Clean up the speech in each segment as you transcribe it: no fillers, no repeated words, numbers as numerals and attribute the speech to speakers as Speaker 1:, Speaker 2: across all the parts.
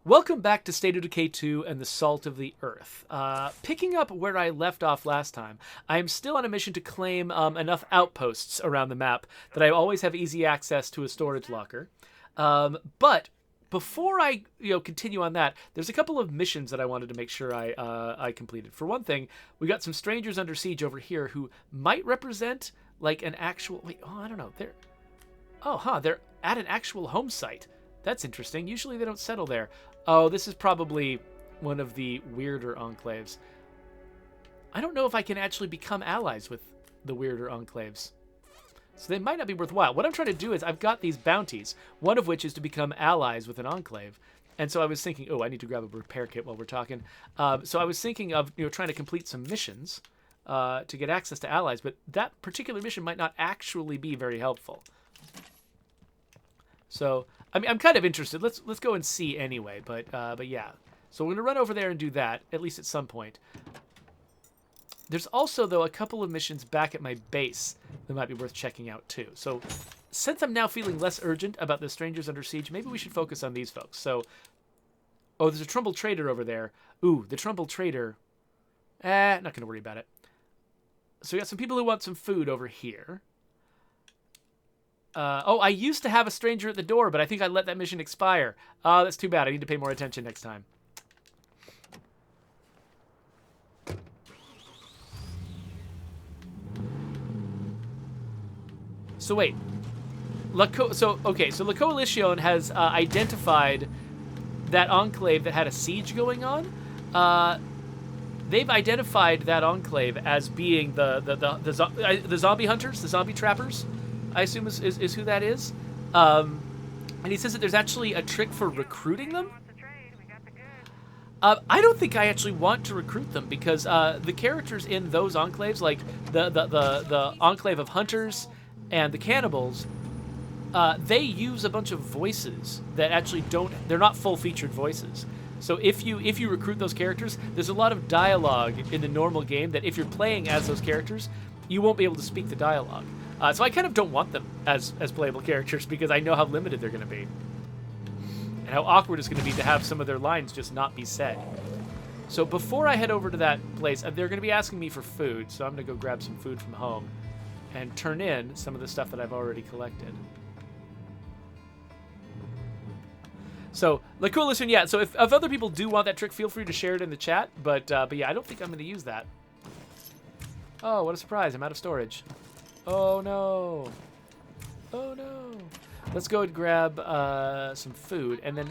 Speaker 1: Welcome back to State of Decay 2 and the Salt of the Earth. Picking up where I left off last time, I am still on a mission to claim enough outposts around the map that I always have easy access to a storage locker. But before I continue on that, there's a couple of missions that I wanted to make sure I completed. For one thing, we got some strangers under siege over here who might represent like an actual... Wait, I don't know. They're at an actual home site. That's interesting. Usually they don't settle there. Oh, this is probably one of the weirder enclaves. I don't know if I can actually become allies with the weirder enclaves. So they might not be worthwhile. What I'm trying to do is I've got these bounties, one of which is to become allies with an enclave. And so I was thinking, I need to grab a repair kit while we're talking. So I was thinking of trying to complete some missions to get access to allies, but that particular mission might not actually be very helpful. So I'm kind of interested. Let's go and see anyway. But yeah. So we're gonna run over there and do that at least at some point. There's also though a couple of missions back at my base that might be worth checking out too. So since I'm now feeling less urgent about the strangers under siege, maybe we should focus on these folks. So there's a Trumbull trader over there. Ooh, the Trumbull trader. Not gonna worry about it. So we got some people who want some food over here. I used to have a stranger at the door, but I think I let that mission expire. That's too bad. I need to pay more attention next time. So wait. La Coalition has identified that enclave that had a siege going on. They've identified that enclave as being the zombie hunters, the zombie trappers. I assume is who that is. And he says that there's actually a trick for recruiting them. I don't think I actually want to recruit them because the characters in those enclaves, like the enclave of hunters and the cannibals, they use a bunch of voices that actually they're not full-featured voices. So if you recruit those characters, there's a lot of dialogue in the normal game that if you're playing as those characters, you won't be able to speak the dialogue. So I kind of don't want them as playable characters because I know how limited they're going to be. And how awkward it's going to be to have some of their lines just not be said. So before I head over to that place, they're going to be asking me for food, so I'm going to go grab some food from home and turn in some of the stuff that I've already collected. So, La Coalition, yeah, so if other people do want that trick, feel free to share it in the chat, but yeah, I don't think I'm going to use that. Oh, what a surprise, I'm out of storage. Oh no. Oh no. Let's go and grab some food, and then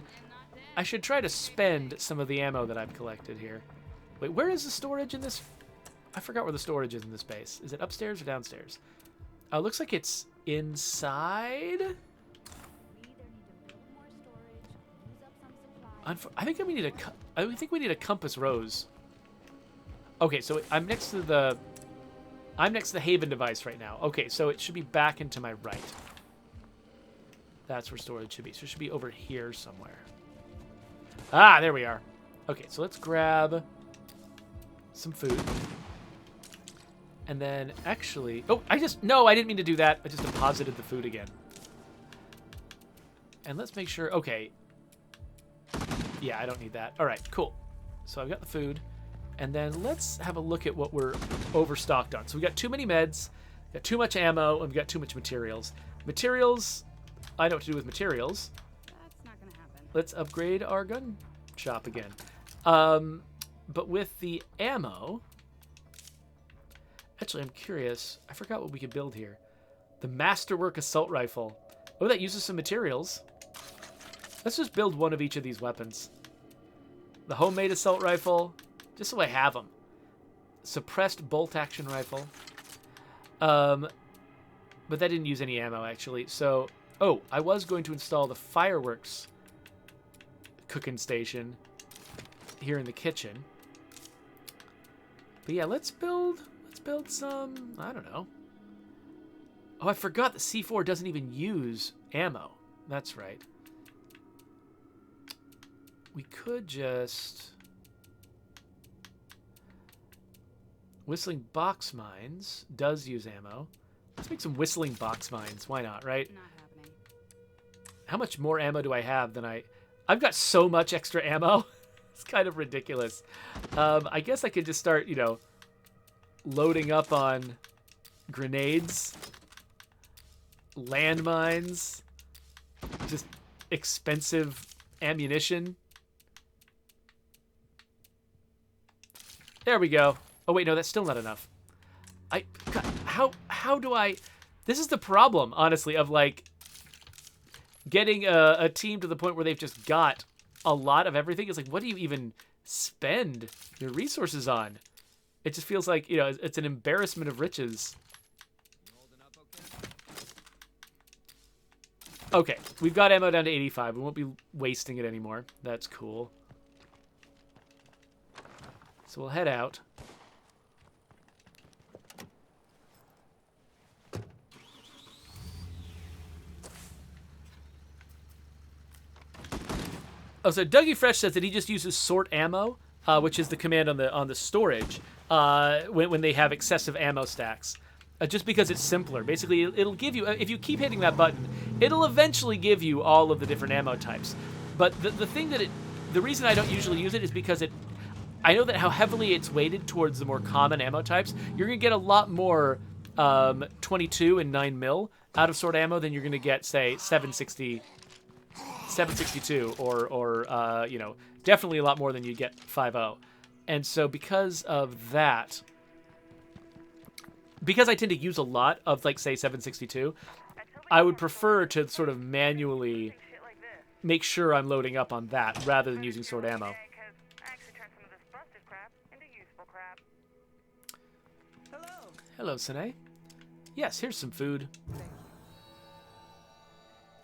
Speaker 1: I should try to spend some of the ammo that I've collected here. Wait, where is the storage in this? I forgot where the storage is in this base. Is it upstairs or downstairs? Oh, looks like it's inside. I think we need a compass rose. Okay, so I'm next to the Haven device right now. Okay, so it should be back into my right. That's where storage should be. So it should be over here somewhere. Ah, there we are. Okay, so let's grab some food. And then actually... No, I didn't mean to do that. I just deposited the food again. And let's make sure... Okay. Yeah, I don't need that. All right, cool. So I've got the food. And then let's have a look at what we're overstocked on. So we got too many meds, got too much ammo, and we got too much materials. Materials, I know what to do with materials.
Speaker 2: That's not gonna happen.
Speaker 1: Let's upgrade our gun shop again. But with the ammo, actually I'm curious, I forgot what we could build here. The Masterwork Assault Rifle. Oh, that uses some materials. Let's just build one of each of these weapons. The Homemade Assault Rifle, just so I have them. Suppressed Bolt Action Rifle. But that didn't use any ammo, actually. So, I was going to install the Fireworks cooking station here in the kitchen. But yeah, let's build some, I don't know. Oh, I forgot the C4 doesn't even use ammo. That's right. We could just... Whistling Box Mines does use ammo. Let's make some Whistling Box Mines. Why not, right?
Speaker 2: Not happening.
Speaker 1: How much more ammo do I have than I... I've got so much extra ammo. It's kind of ridiculous. I guess I could just start, you know, loading up on grenades, landmines, just expensive ammunition. There we go. Oh wait, no, that's still not enough. God, how do I? This is the problem, honestly, of like getting a team to the point where they've just got a lot of everything. It's like, what do you even spend your resources on? It just feels like, you know, it's an embarrassment of riches. Okay, we've got ammo down to 85. We won't be wasting it anymore. That's cool. So we'll head out. Oh, so Dougie Fresh says that he just uses sort ammo, which is the command on the storage, when they have excessive ammo stacks. Just because it's simpler. Basically, it'll give you, if you keep hitting that button, it'll eventually give you all of the different ammo types. But the thing that the reason I don't usually use it is because I know that how heavily it's weighted towards the more common ammo types. You're going to get a lot more 22 and 9mm out of sort ammo than you're going to get, say, 762 or you know, definitely a lot more than you get 5.0. And so because of that, because I tend to use a lot of, like, say, 762, I would prefer to sort of manually make sure I'm loading up on that rather than using sort ammo. Hello, Sine. Yes, here's some food.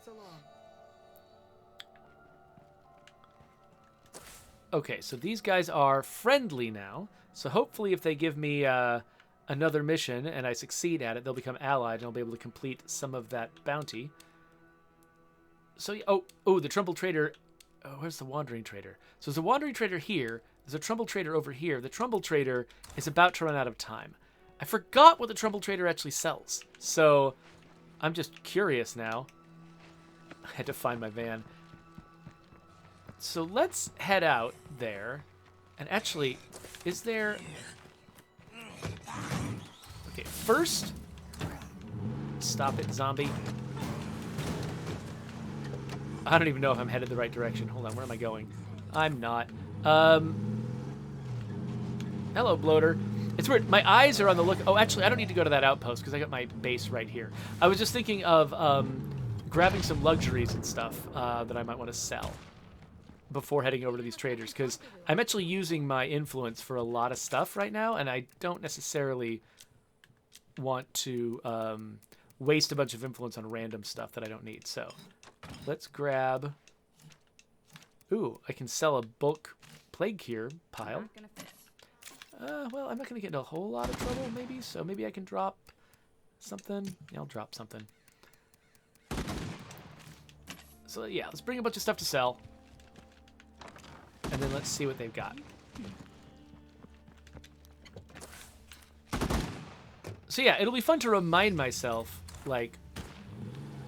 Speaker 2: So long.
Speaker 1: Okay, so these guys are friendly now. So hopefully if they give me another mission and I succeed at it, they'll become allied and I'll be able to complete some of that bounty. So, oh, the Trumbull Trader. Oh, where's the Wandering Trader? So there's a Wandering Trader here. There's a Trumbull Trader over here. The Trumbull Trader is about to run out of time. I forgot what the Trumbull Trader actually sells. So I'm just curious now. I had to find my van. So let's head out there. And actually, is there... Okay, first... Stop it, zombie. I don't even know if I'm headed the right direction. Hold on, where am I going? I'm not. Hello, bloater. It's weird. My eyes are on the look... Oh, actually, I don't need to go to that outpost because I got my base right here. I was just thinking of grabbing some luxuries and stuff that I might want to sell before heading over to these traders, because I'm actually using my influence for a lot of stuff right now, and I don't necessarily want to waste a bunch of influence on random stuff that I don't need. So let's grab... Ooh, I can sell a bulk plague cure pile. Well, I'm not going to get into a whole lot of trouble, maybe, so maybe I can drop something. Yeah, I'll drop something. So, yeah, let's bring a bunch of stuff to sell. And then let's see what they've got. So, yeah, it'll be fun to remind myself, like,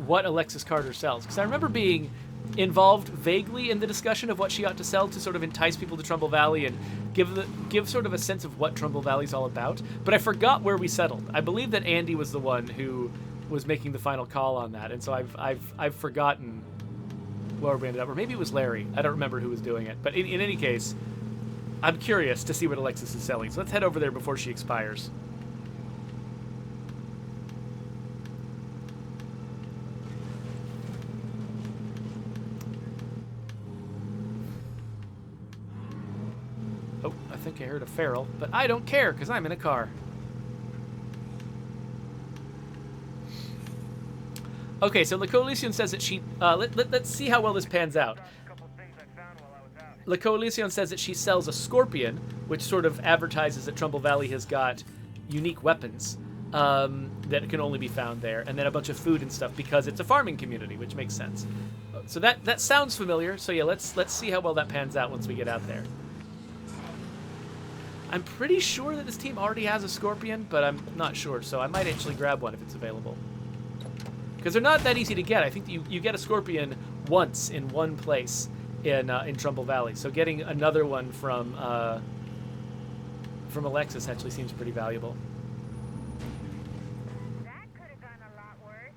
Speaker 1: what Alexis Carter sells. Because I remember being involved vaguely in the discussion of what she ought to sell to sort of entice people to Trumbull Valley and give sort of a sense of what Trumbull Valley's all about. But I forgot where we settled. I believe that Andy was the one who was making the final call on that, and so I've forgotten where we ended up. Or maybe it was Larry. I don't remember who was doing it. But in any case, I'm curious to see what Alexis is selling. So let's head over there before she expires. Oh, I think I heard a feral, but I don't care because I'm in a car. Okay, so La Coalition says that she... let's see how well this pans out. La Coalition says that she sells a scorpion, which sort of advertises that Trumbull Valley has got unique weapons that can only be found there, and then a bunch of food and stuff because it's a farming community, which makes sense. So that sounds familiar. So yeah, let's see how well that pans out once we get out there. I'm pretty sure that this team already has a scorpion, but I'm not sure, so I might actually grab one if it's available. Because they're not that easy to get. I think you get a scorpion once in one place, in Trumbull Valley. So getting another one from Alexis actually seems pretty valuable.
Speaker 2: That could have gone a lot worse.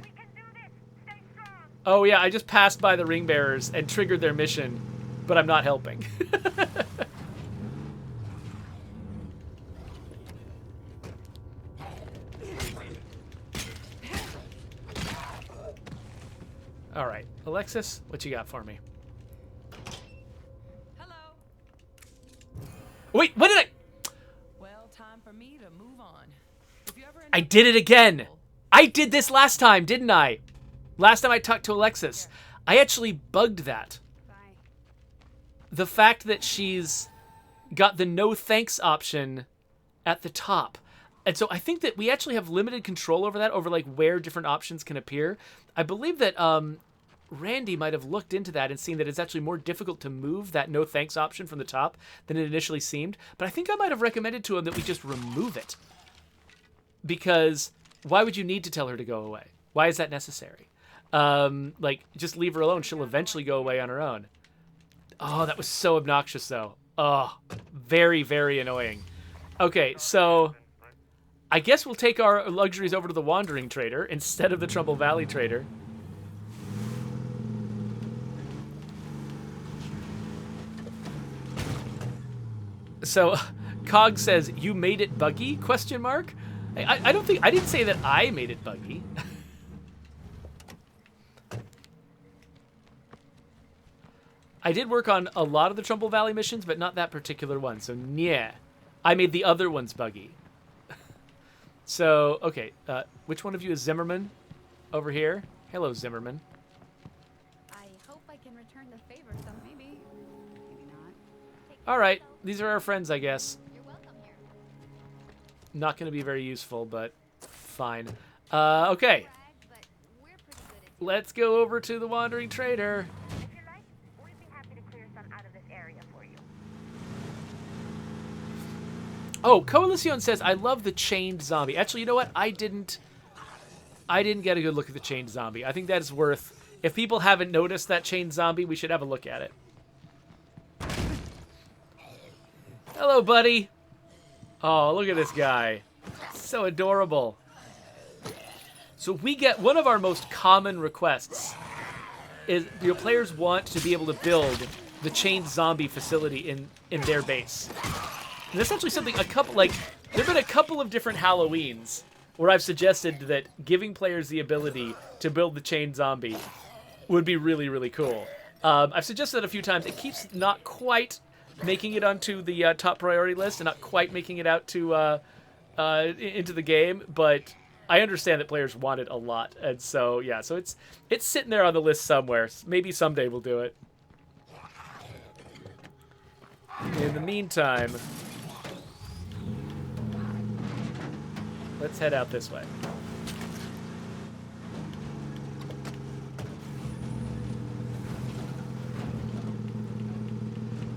Speaker 2: We can do this. Stay strong.
Speaker 1: Oh yeah, I just passed by the ring bearers and triggered their mission, but I'm not helping. All right, Alexis, what you got for me?
Speaker 3: Hello.
Speaker 1: Wait, what did I?
Speaker 3: Well, time for me to move on. If you ever end
Speaker 1: I
Speaker 3: up
Speaker 1: did
Speaker 3: in
Speaker 1: it again.
Speaker 3: trouble-
Speaker 1: I did this last time, didn't I? Last time I talked to Alexis, I actually bugged that.
Speaker 2: Bye.
Speaker 1: The fact that she's got the no thanks option at the top. And so I think that we actually have limited control over that, over like where different options can appear. I believe that Randy might have looked into that and seen that it's actually more difficult to move that no thanks option from the top than it initially seemed. But I think I might have recommended to him that we just remove it. Because why would you need to tell her to go away? Why is that necessary? Like, just leave her alone. She'll eventually go away on her own. Oh, that was so obnoxious, though. Oh, very, very annoying. Okay, so I guess we'll take our luxuries over to the Wandering Trader instead of the Trumbull Valley Trader. So, Cog says, "You made it buggy?" Question mark. I don't think I didn't say that I made it buggy. I did work on a lot of the Trumbull Valley missions, but not that particular one. So, yeah, I made the other ones buggy. So, okay, which one of you is Zimmerman over here? Hello, Zimmerman.
Speaker 2: I hope I can return the favor, so maybe not.
Speaker 1: All right, these are our friends, I guess.
Speaker 2: You're welcome here.
Speaker 1: Not going to be very useful, but fine. Okay,
Speaker 2: Brag, but we're pretty good at
Speaker 1: let's go over to the Wandering Trader.
Speaker 2: If you like, we'd be happy to clear some out of this area for you.
Speaker 1: Oh, Coalition says, "I love the chained zombie." Actually, you know what? I didn't get a good look at the chained zombie. I think that is worth... If people haven't noticed that chained zombie, we should have a look at it. Hello, buddy. Oh, look at this guy. So adorable. So we get one of our most common requests is your players want to be able to build the chained zombie facility in their base. And that's actually something there've been a couple of different Halloweens where I've suggested that giving players the ability to build the chained zombie would be really, really cool. I've suggested it a few times. It keeps not quite making it onto the top priority list and not quite making it out to into the game, but I understand that players want it a lot, and so yeah, so it's sitting there on the list somewhere. Maybe someday we'll do it. In the meantime, let's head out this way.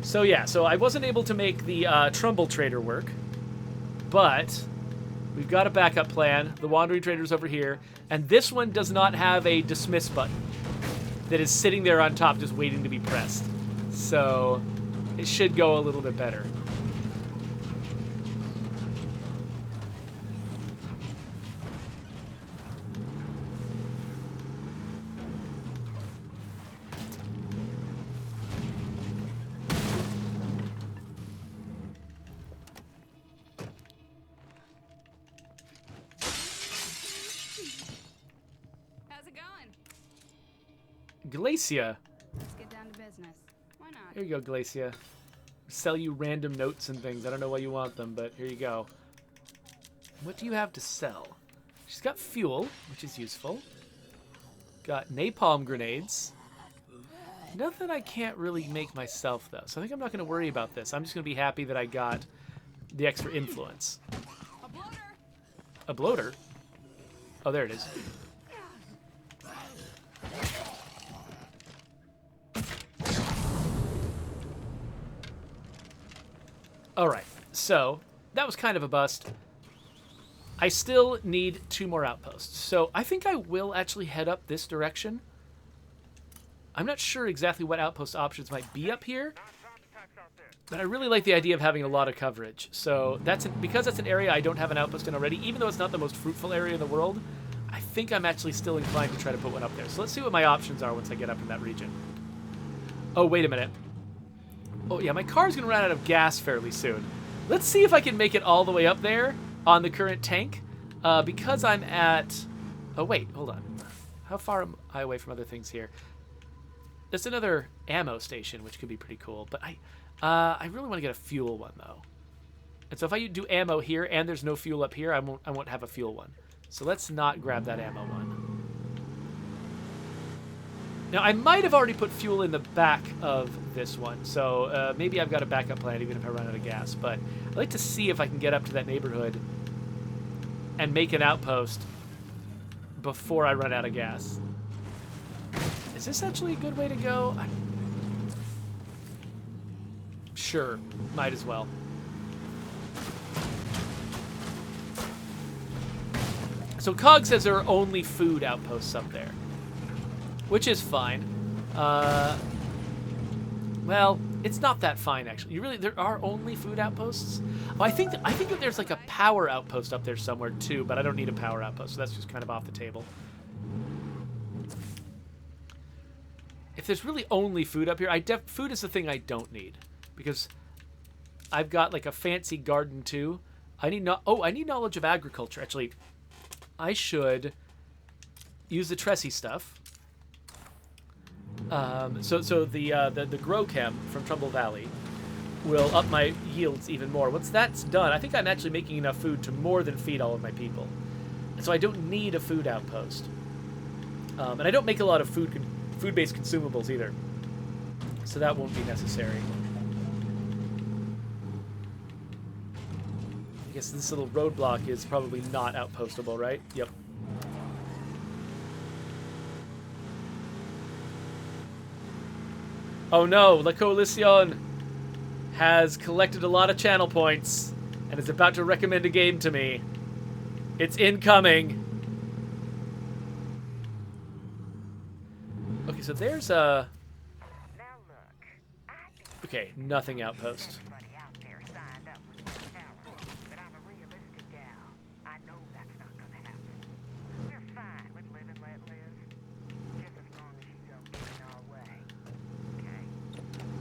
Speaker 1: So yeah, so I wasn't able to make the Trumbull Trader work, but we've got a backup plan. The Wandering Trader's over here, and this one does not have a dismiss button that is sitting there on top just waiting to be pressed. So it should go a little bit better.
Speaker 2: How's it going?
Speaker 1: Glacia.
Speaker 2: Let's get down to business. Why not?
Speaker 1: Here you go, Glacia. Sell you random notes and things. I don't know why you want them, but here you go. What do you have to sell? She's got fuel, which is useful. Got napalm grenades. Nothing I can't really make myself, though. So I think I'm not going to worry about this. I'm just going to be happy that I got the extra influence.
Speaker 3: A bloater.
Speaker 1: A bloater? Oh, there it is. All right, so that was kind of a bust. I still need 2 more outposts, so I think I will actually head up this direction. I'm not sure exactly what outpost options might be up here, but I really like the idea of having a lot of coverage. So because that's an area I don't have an outpost in already, even though it's not the most fruitful area in the world, I think I'm actually still inclined to try to put one up there. So let's see what my options are once I get up in that region. Oh, wait a minute. Oh, yeah, my car's going to run out of gas fairly soon. Let's see if I can make it all the way up there on the current tank. Because I'm at... Oh, wait, hold on. How far am I away from other things here? There's another ammo station, which could be pretty cool. But I really want to get a fuel one, though. And so if I do ammo here and there's no fuel up here, I won't have a fuel one. So let's not grab that ammo one. Now, I might have already put fuel in the back of this one, so maybe I've got a backup plan even if I run out of gas. But I'd like to see if I can get up to that neighborhood and make an outpost before I run out of gas. Is this actually a good way to go? Sure, might as well. So Cog says there are only food outposts up there, which is fine. Well, it's not that fine actually. There are only food outposts. Oh, I think that there's like a power outpost up there somewhere too, but I don't need a power outpost, so that's just kind of off the table. If there's really only food up here, food is the thing I don't need because I've got like a fancy garden too. I need knowledge of agriculture. Actually, I should use the Tressie stuff. So the Grow Chem from Trumbull Valley will up my yields even more. Once that's done, I think I'm actually making enough food to more than feed all of my people. And so I don't need a food outpost. And I don't make a lot of food-based consumables either. So that won't be necessary. I guess this little roadblock is probably not outpostable, right? Yep. Oh no, La Coalición has collected a lot of channel points and is about to recommend a game to me. It's incoming. Okay, so there's a... Okay, nothing outpost.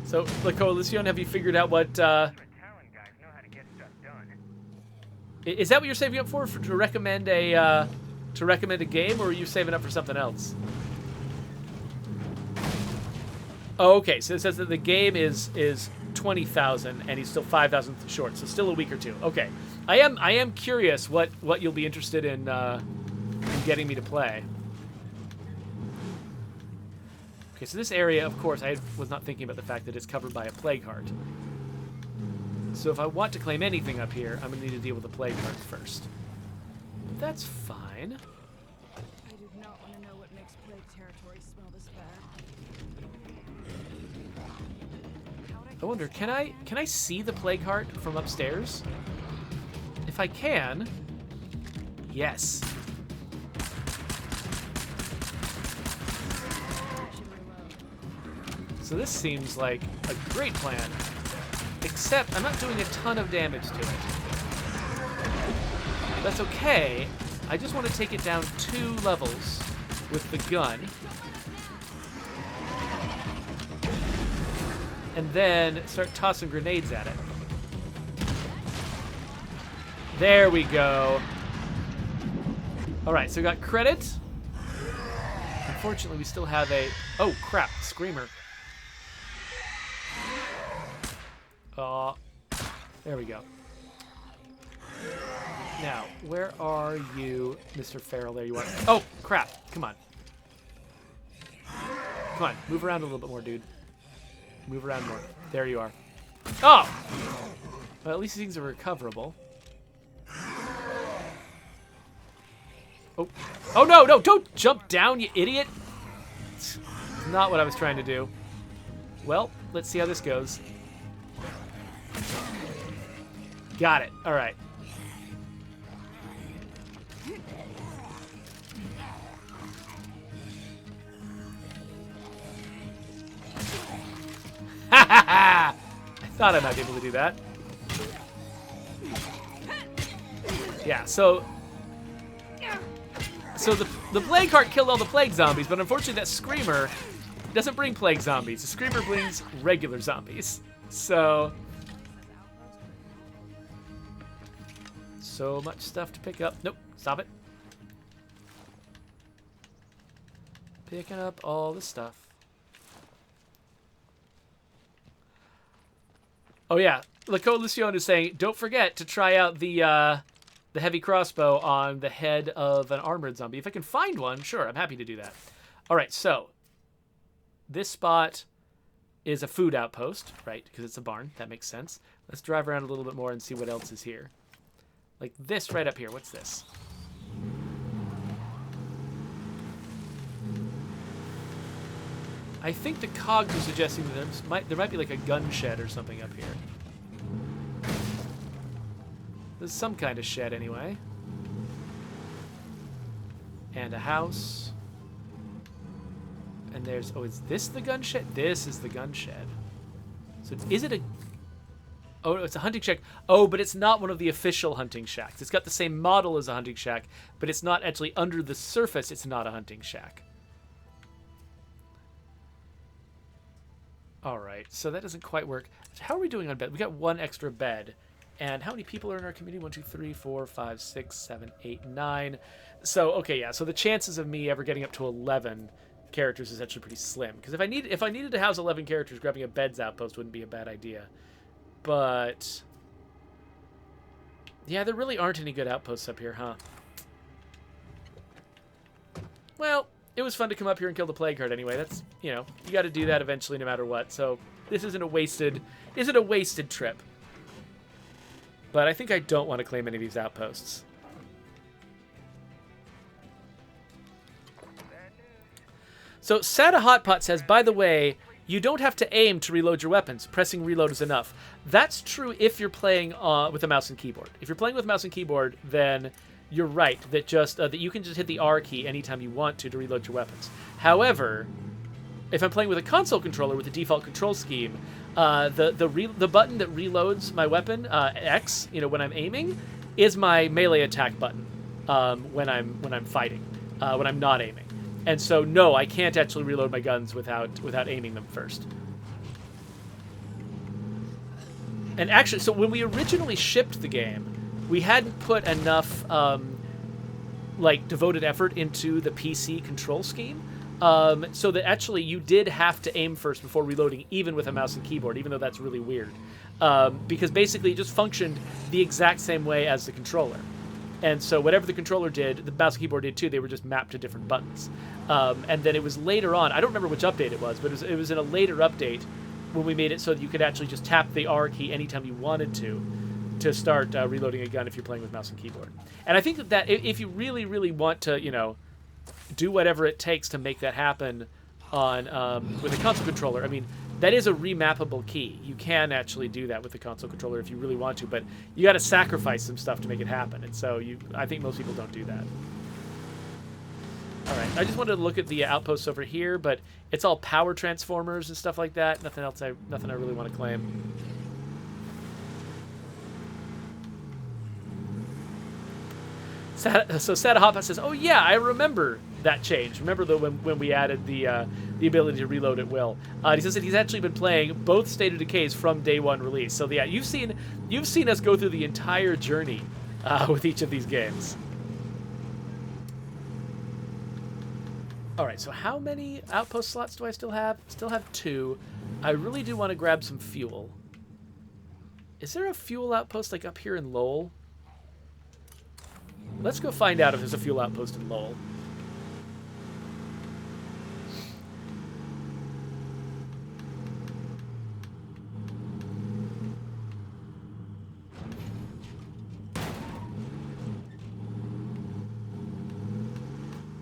Speaker 1: So, La Coalición, have you figured out what, Is that what you're saving up for to recommend a game, or are you saving up for something else? Oh, okay, so it says that the game is 20,000, and he's still 5,000 short, so still a week or two. Okay, I am curious what you'll be interested in getting me to play. Okay, so this area, of course, I was not thinking about the fact that it's covered by a plague heart. So if I want to claim anything up here, I'm going to need to deal with the plague heart first. But that's fine.
Speaker 3: I do not want to know what makes plague territory smell this bad.
Speaker 1: I wonder, can I see the plague heart from upstairs? If I can, yes. So this seems like a great plan, except I'm not doing a ton of damage to it. That's okay. I just want to take it down 2 levels with the gun. And then start tossing grenades at it. There we go. All right, so we got credit. Unfortunately, we still have a... Oh, crap, Screamer. There we go. Now, where are you, Mr. Farrell? There you are. Oh, crap. Come on. Come on. Move around a little bit more, dude. Move around more. There you are. Oh! Well, at least these things are recoverable. Oh. Oh, no, no. Don't jump down, you idiot. It's not what I was trying to do. Well, let's see how this goes. Got it. All right. Thought I might be able to do that. Yeah, so the plague heart killed all the plague zombies, but unfortunately that screamer doesn't bring plague zombies. The screamer brings regular zombies. So much stuff to pick up. Nope, stop it. Picking up all the stuff. Oh yeah, La Coalition is saying, don't forget to try out the heavy crossbow on the head of an armored zombie. If I can find one, sure, I'm happy to do that. All right, so this spot is a food outpost, right? Because it's a barn. That makes sense. Let's drive around a little bit more and see what else is here. Like this right up here. What's this? I think the cogs are suggesting that there might be like a gun shed or something up here. There's some kind of shed anyway. And a house. And there's... Oh, is this the gun shed? This is the gun shed. So is it a... Oh, it's a hunting shack. Oh, but it's not one of the official hunting shacks. It's got the same model as a hunting shack, but it's not actually under the surface. It's not a hunting shack. All right, so that doesn't quite work. How are we doing on bed? We got one extra bed. And how many people are in our community? 1, 2, 3, 4, 5, 6, 7, 8, 9. So, okay, yeah. So the chances of me ever getting up to 11 characters is actually pretty slim. Because if I needed to house 11 characters, grabbing a bed's outpost wouldn't be a bad idea. But yeah, there really aren't any good outposts up here, huh? Well, it was fun to come up here and kill the plague heart anyway. That's, you know, you got to do that eventually no matter what. So this isn't a wasted trip. But I think I don't want to claim any of these outposts. So Sada Hotpot says, by the way, you don't have to aim to reload your weapons. Pressing reload is enough. That's true if you're playing with a mouse and keyboard. If you're playing with mouse and keyboard, then you're right that that you can just hit the R key anytime you want to reload your weapons. However, if I'm playing with a console controller with the default control scheme, the button that reloads my weapon, X, you know, when I'm aiming, is my melee attack button when I'm fighting, when I'm not aiming. And so, no, I can't actually reload my guns without aiming them first. And actually, so when we originally shipped the game, we hadn't put enough devoted effort into the PC control scheme, so that actually you did have to aim first before reloading, even with a mouse and keyboard, even though that's really weird. Because basically it just functioned the exact same way as the controller. And so whatever the controller did, the mouse and keyboard did too. They were just mapped to different buttons. And then it was later on, I don't remember which update it was, but it was in a later update when we made it so that you could actually just tap the R key anytime you wanted to start reloading a gun if you're playing with mouse and keyboard. And I think that if you really, really want to, you know, do whatever it takes to make that happen on with a console controller, I mean, that is a remappable key. You can actually do that with the console controller if you really want to, but you got to sacrifice some stuff to make it happen. And so I think most people don't do that. All right, I just wanted to look at the outposts over here, but it's all power transformers and stuff like that. Nothing I really want to claim. So Sada Hoppa says, "Oh yeah, I remember that change. Remember when we added the ability to reload at will." He says that he's actually been playing both State of Decays from day one release. So yeah, you've seen us go through the entire journey with each of these games. All right, so how many outpost slots do I still have? Still have 2. I really do want to grab some fuel. Is there a fuel outpost like up here in Lowell? Let's go find out if there's a fuel outpost in Lowell.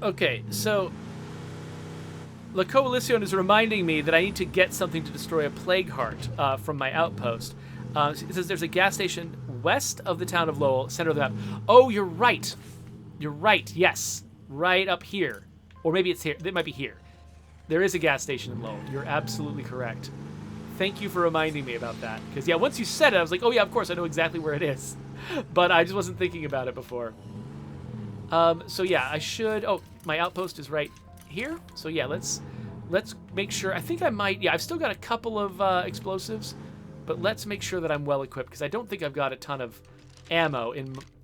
Speaker 1: Okay, so La Coalition is reminding me that I need to get something to destroy a plague heart from my outpost. It says there's a gas station west of the town of Lowell, center of the map. Oh, you're right. You're right, yes. Right up here. Or maybe it's here. It might be here. There is a gas station in Lowell. You're absolutely correct. Thank you for reminding me about that. Because, yeah, once you said it, I was like, oh, yeah, of course, I know exactly where it is. But I just wasn't thinking about it before. So, yeah, I should... Oh, my outpost is right here. So, yeah, let's make sure... I think I might... Yeah, I've still got a couple of explosives. But let's make sure that I'm well-equipped. Because I don't think I've got a ton of ammo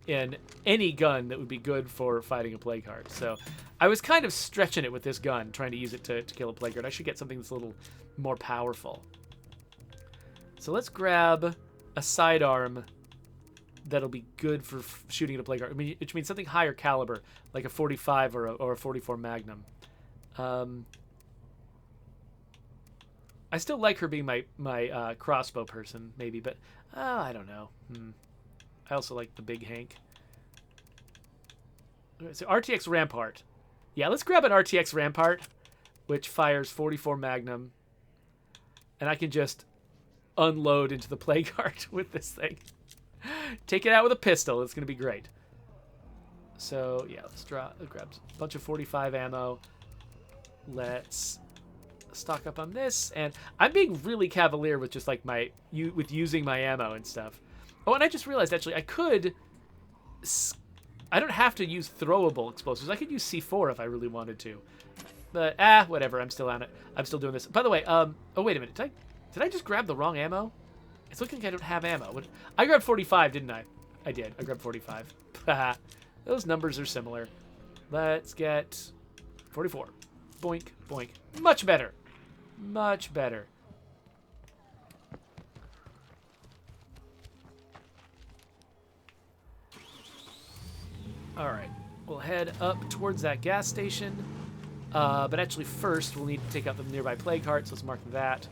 Speaker 1: in any gun that would be good for fighting a plague heart. So, I was kind of stretching it with this gun, trying to use it to kill a plague heart. I should get something that's a little more powerful. So let's grab a sidearm that'll be good for shooting at a plague heart. I mean, which means something higher caliber, like a 45 or a 44 Magnum. I still like her being my crossbow person, maybe, but I don't know. I also like the Big Hank. So RTX Rampart. Yeah, let's grab an RTX Rampart, which fires 44 Magnum, and I can just unload into the plague heart with this thing. Take it out with a pistol. It's going to be great. So, yeah, let's grab a bunch of 45 ammo. Let's stock up on this. And I'm being really cavalier with just like with using my ammo and stuff. Oh, and I just realized, actually, I don't have to use throwable explosives. I could use C4 if I really wanted to. But, whatever. I'm still on it. I'm still doing this. By the way, oh, wait a minute. Did I just grab the wrong ammo? It's looking like I don't have ammo. I grabbed 45, didn't I? I did. I grabbed 45. Those numbers are similar. Let's get 44. Boink, boink. Much better. Much better. All right. We'll head up towards that gas station. But actually first, we'll need to take out the nearby plague heart, so let's mark that.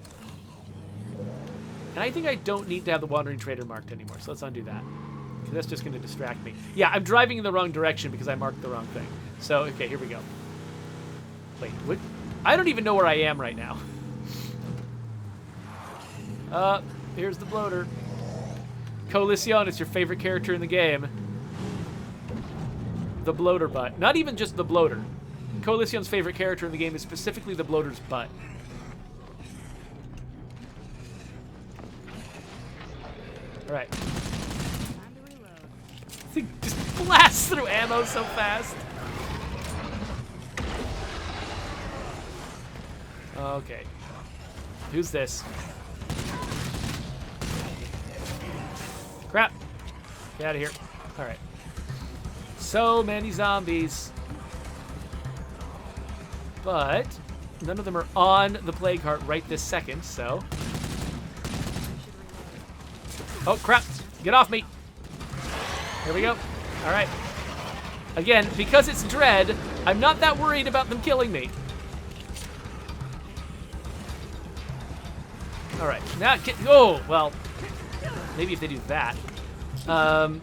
Speaker 1: And I think I don't need to have the Wandering Trader marked anymore, so let's undo that. Because that's just going to distract me. Yeah, I'm driving in the wrong direction because I marked the wrong thing. So, okay, here we go. Wait, what? I don't even know where I am right now. Here's the bloater. Coalition, it's your favorite character in the game. The bloater butt. Not even just the bloater. Coalition's favorite character in the game is specifically the bloater's butt. Alright. This thing just blasts through ammo so fast. Okay. Who's this? Crap. Get out of here. Alright. So many zombies. But none of them are on the plague heart right this second, so... Oh, crap. Get off me. Here we go. All right. Again, because it's Dread, I'm not that worried about them killing me. All right. Now get... Oh, well. Maybe if they do that. All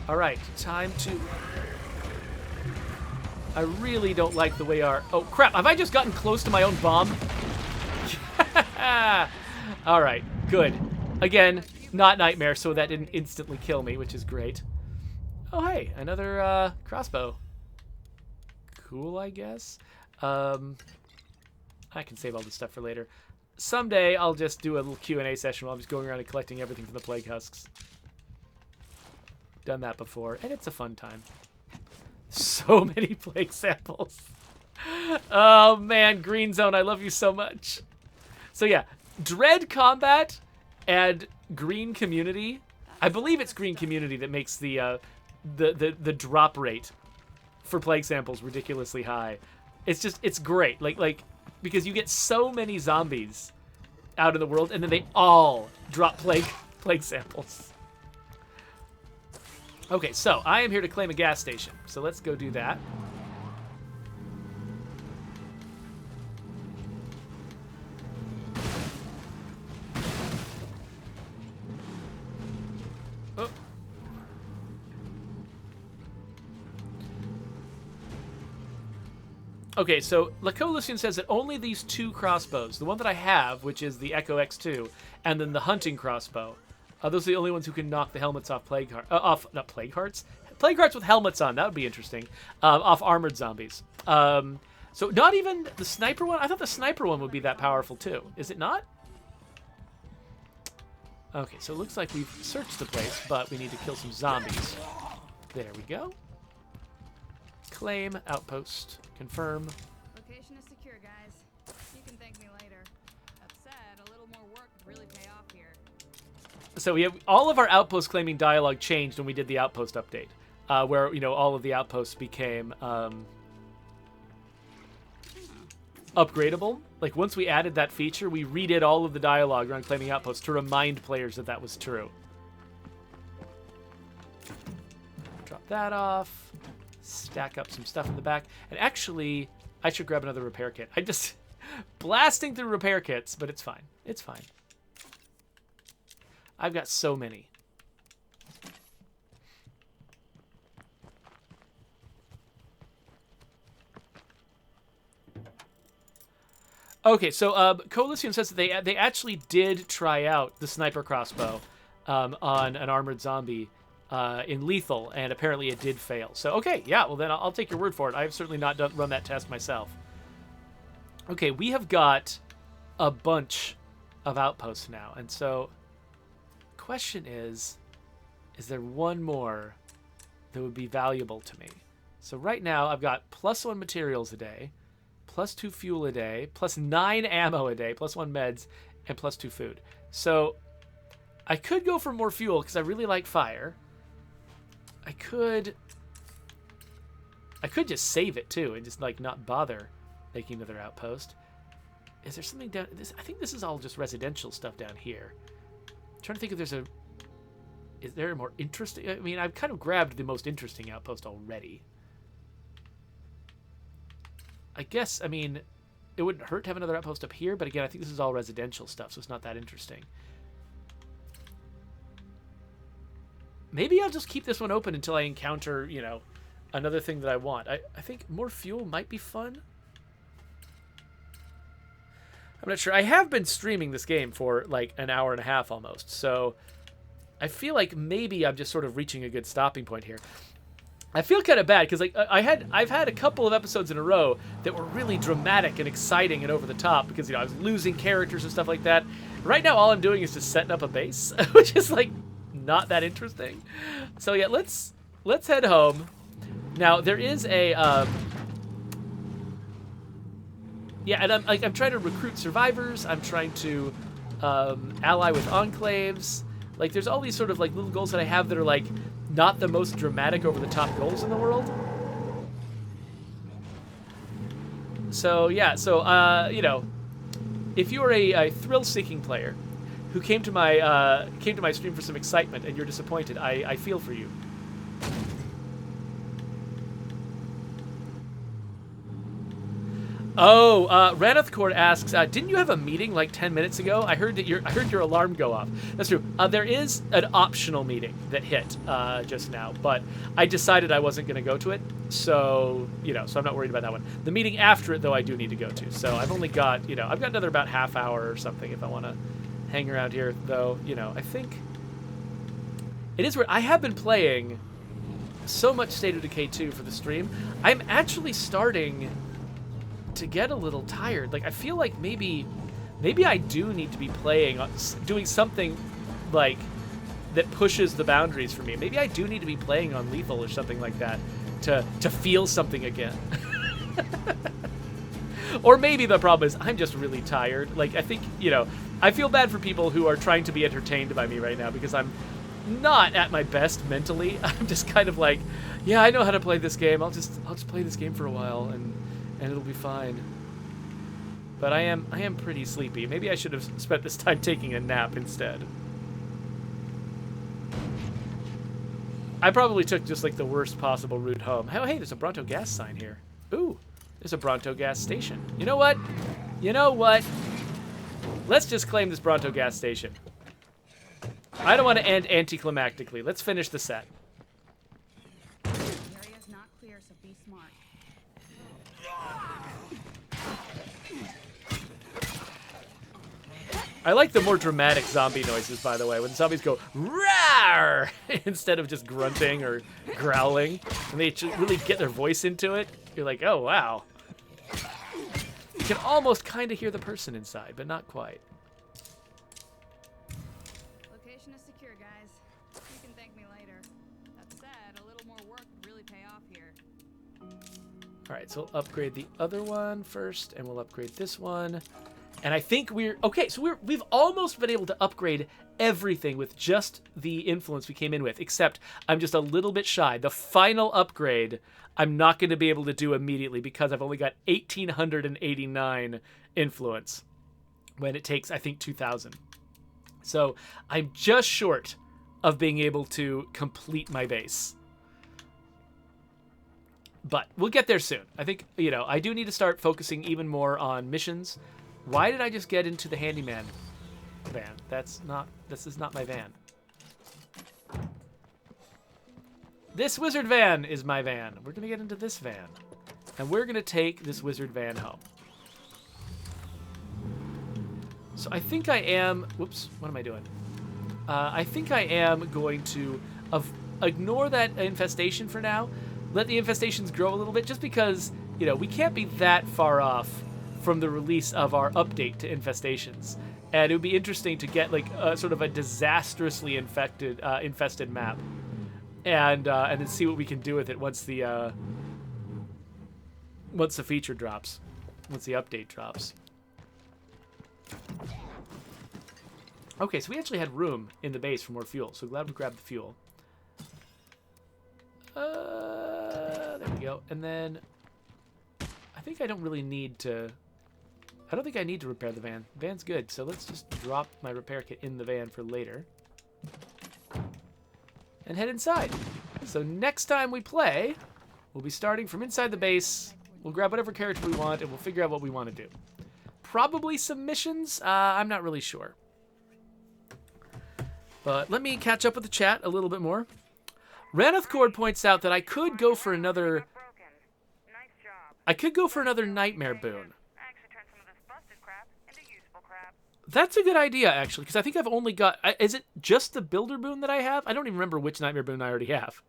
Speaker 1: right. Time to... I really don't like the way our... Oh, crap. Have I just gotten close to my own bomb? All right. Good. Again, not Nightmare, so that didn't instantly kill me, which is great. Oh, hey, another crossbow. Cool, I guess. I can save all this stuff for later. Someday, I'll just do a little Q&A session while I'm just going around and collecting everything from the Plague Husks. Done that before, and it's a fun time. So many Plague samples. Oh, man, Green Zone, I love you so much. So, yeah, Dread Combat... and Green Community, I believe it's Green Community that makes the drop rate for plague samples ridiculously high. It's great, like because you get so many zombies out in the world, and then they all drop plague samples. Okay, so I am here to claim a gas station, so let's go do that. Okay, so La Coalition says that only these two crossbows, the one that I have, which is the Echo X2, and then the hunting crossbow, those are the only ones who can knock the helmets off not plague hearts? Plague hearts with helmets on, that would be interesting, off armored zombies. So not even the sniper one? I thought the sniper one would be that powerful too. Is it not? Okay, so it looks like we've searched the place, but we need to kill some zombies. There we go. Claim, outpost, confirm.
Speaker 2: Location is secure, guys. You can thank me later.
Speaker 3: That said, a little more work would really pay off here.
Speaker 1: So we have all of our outpost claiming dialogue changed when we did the outpost update, where, you know, all of the outposts became upgradable. Like, once we added that feature, we redid all of the dialogue around claiming outposts to remind players that that was true. Drop that off. Stack up some stuff in the back. And actually, I should grab another repair kit. I'm just blasting through repair kits, but it's fine. It's fine. I've got so many. Okay, so Coalition says that they actually did try out the sniper crossbow on an armored zombie in lethal, and apparently it did fail. So, okay, yeah, well then I'll take your word for it. I've certainly not run that test myself. Okay, we have got a bunch of outposts now, and so question is there one more that would be valuable to me? So right now I've got +1 materials a day, +2 fuel a day, +9 ammo a day, +1 meds, and +2 food. So I could go for more fuel because I really like fire. I could just save it too and just like not bother making another outpost. Is there something down this? I think this is all just residential stuff down here. I'm trying to think if there's is there a more interesting? I mean, I've kind of grabbed the most interesting outpost already. I guess, I mean, it wouldn't hurt to have another outpost up here, but again, I think this is all residential stuff, so it's not that interesting. Maybe I'll just keep this one open until I encounter, you know, another thing that I want. I think more fuel might be fun. I'm not sure. I have been streaming this game for like an hour and a half almost, so I feel like maybe I'm just sort of reaching a good stopping point here. I feel kind of bad because like I've had a couple of episodes in a row that were really dramatic and exciting and over the top because, you know, I was losing characters and stuff like that. Right now all I'm doing is just setting up a base, which is like not that interesting. So yeah, let's head home. Now there is a yeah, and I'm trying to recruit survivors. I'm trying to ally with enclaves. Like, there's all these sort of like little goals that I have that are like not the most dramatic over the top goals in the world. So yeah, so you know, if you are a thrill-seeking player who came to my stream for some excitement and you're disappointed, I feel for you. Oh, Raneth Court asks, didn't you have a meeting like 10 minutes ago? I heard your alarm go off. That's true. There is an optional meeting that hit just now, but I decided I wasn't going to go to it, so, you know, so I'm not worried about that one. The meeting after it, though, I do need to go to, so I've only got, you know, I've got another about half hour or something if I want to hang around here, though, you know, I think it is where I have been playing so much State of Decay 2 for the stream. I'm actually starting to get a little tired. Like, I feel like maybe I do need to be playing, doing something like that pushes the boundaries for me. Maybe I do need to be playing on lethal or something like that to feel something again. Or maybe the problem is I'm just really tired. Like, I think, you know, I feel bad for people who are trying to be entertained by me right now because I'm not at my best mentally. I'm just kind of like, yeah, I know how to play this game. I'll just play this game for a while and it'll be fine. But I am pretty sleepy. Maybe I should have spent this time taking a nap instead. I probably took just like the worst possible route home. Oh, hey, there's a Bronto gas sign here. Ooh, there's a Bronto gas station. You know what? You know what? Let's just claim this Bronto gas station. I don't want to end anticlimactically. Let's finish the set.
Speaker 2: The area's not clear, so be smart.
Speaker 1: I like the more dramatic zombie noises, by the way, when zombies go "rawr" instead of just grunting or growling, and they really get their voice into it. You're like, oh wow. You can almost kind of hear the person inside, but not quite.
Speaker 2: position is secure, guys. You can thank me later.
Speaker 3: That said, a little more work would really pay off here.
Speaker 1: All right, so we'll upgrade the other one first, and we'll upgrade this one. And I think we're okay. So we've almost been able to upgrade everything with just the influence we came in with, except I'm just a little bit shy. The final upgrade I'm not going to be able to do immediately because I've only got 1,889 influence when it takes, I think, 2,000. So I'm just short of being able to complete my base. But we'll get there soon. I think, I do need to start focusing even more on missions. Why did I just get into the handyman van? This is not my van. This wizard van is my van. We're going to get into this van. And we're going to take this wizard van home. So I think I am... Whoops, what am I doing? I think I am going to ignore that infestation for now. Let the infestations grow a little bit, just because, we can't be that far off from the release of our update to infestations. And it would be interesting to get, like, sort of a disastrously infested map. And then see what we can do with it once the feature drops. Once the update drops. Okay, so we actually had room in the base for more fuel, so glad we grabbed the fuel. There we go. And then I think I don't really need to... I don't think I need to repair the van. The van's good, so let's just drop my repair kit in the van for later. And head inside. So next time we play, we'll be starting from inside the base. We'll grab whatever character we want, and we'll figure out what we want to do. Probably some missions. I'm not really sure. But let me catch up with the chat a little bit more. Raneth Cord points out that I could go for another nightmare boon. That's a good idea, actually, because I think I've only got... Is it just the builder boon that I have? I don't even remember which nightmare boon I already have.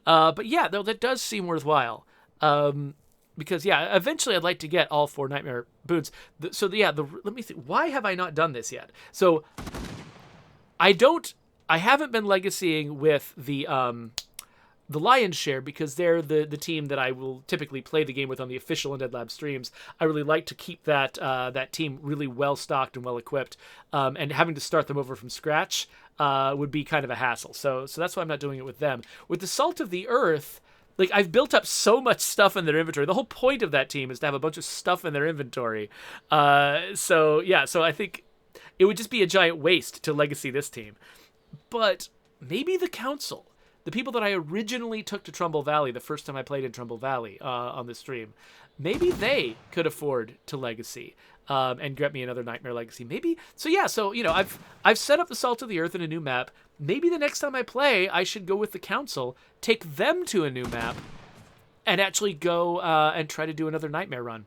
Speaker 1: But yeah, though, that does seem worthwhile. Because, yeah, eventually I'd like to get all 4 nightmare boons. Let me think. Why have I not done this yet? So, I haven't been legacying with the Lion's Share, because they're the team that I will typically play the game with on the official Undead Lab streams. I really like to keep that team really well stocked and well equipped, and having to start them over from scratch would be kind of a hassle. So that's why I'm not doing it with them. With the Salt of the Earth, like, I've built up so much stuff in their inventory. The whole point of that team is to have a bunch of stuff in their inventory. So I think it would just be a giant waste to legacy this team. But maybe the Council, the people that I originally took to Trumbull Valley the first time I played in Trumbull Valley on the stream, maybe they could afford to legacy and get me another Nightmare Legacy. Maybe. So I've set up the Salt of the Earth in a new map. Maybe the next time I play, I should go with the Council, take them to a new map, and actually go and try to do another Nightmare run.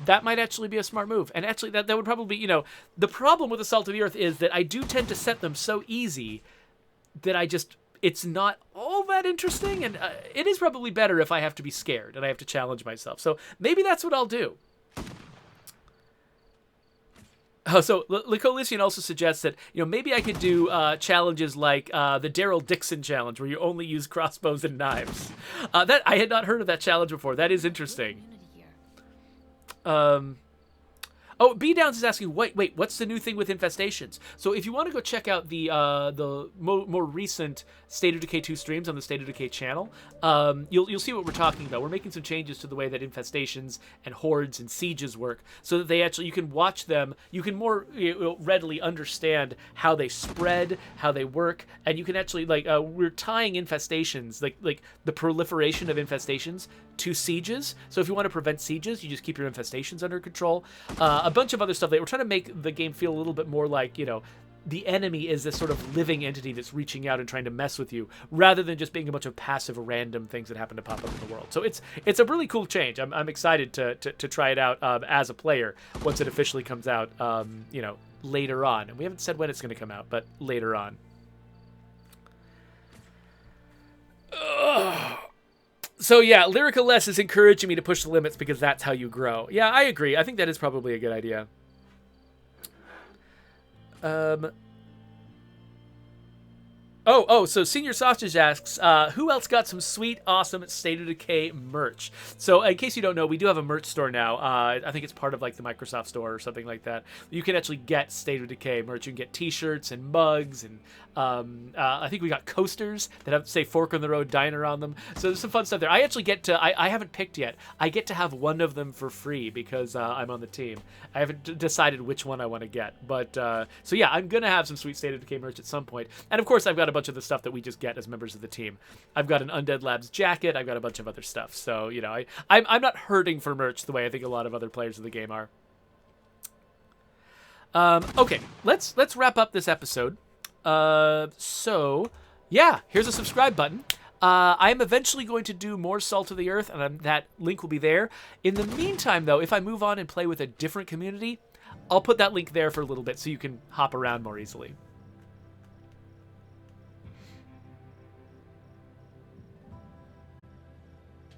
Speaker 1: That might actually be a smart move. And actually, that would probably be, the problem with the Salt of the Earth is that I do tend to set them so easy that it's not all that interesting. And it is probably better if I have to be scared and I have to challenge myself. So maybe that's what I'll do. Oh, so Lycolician also suggests that, maybe I could do challenges like the Daryl Dixon challenge, where you only use crossbows and knives. That I had not heard of that challenge before. That is interesting. B Downs is asking, wait, what's the new thing with infestations? So if you want to go check out the more recent State of Decay 2 streams on the State of Decay channel, you'll see what we're talking about. We're making some changes to the way that infestations and hordes and sieges work, so that you can watch them, you can more readily understand how they spread, how they work, and you can actually, we're tying infestations, like the proliferation of infestations, to sieges. So if you want to prevent sieges, you just keep your infestations under control. A bunch of other stuff. We're trying to make the game feel a little bit more like, the enemy is this sort of living entity that's reaching out and trying to mess with you, rather than just being a bunch of passive random things that happen to pop up in the world. So it's a really cool change. I'm excited to try it out as a player once it officially comes out, later on. And we haven't said when it's going to come out, but later on. Ugh. So yeah, Lyrica Less is encouraging me to push the limits because that's how you grow. Yeah, I agree. I think that is probably a good idea. So Senior Sausage asks, who else got some sweet, awesome State of Decay merch? So in case you don't know, we do have a merch store now. I think it's part of like the Microsoft store or something like that. You can actually get State of Decay merch. You can get T-shirts and mugs, and I think we got coasters that have, say, Fork on the Road Diner on them. So there's some fun stuff there. I actually get to, I haven't picked yet. I get to have one of them for free because I'm on the team. I haven't decided which one I want to get. But, so yeah, I'm going to have some sweet State of Decay merch at some point. And of course, I've got a bunch of the stuff that we just get as members of the team. I've got an Undead Labs jacket. I've got a bunch of other stuff. So, you know, I'm not hurting for merch the way I think a lot of other players of the game are. Okay, let's wrap up this episode. So, yeah, here's a subscribe button. I am eventually going to do more Salt of the Earth, and that link will be there. In the meantime, though, if I move on and play with a different community, I'll put that link there for a little bit so you can hop around more easily.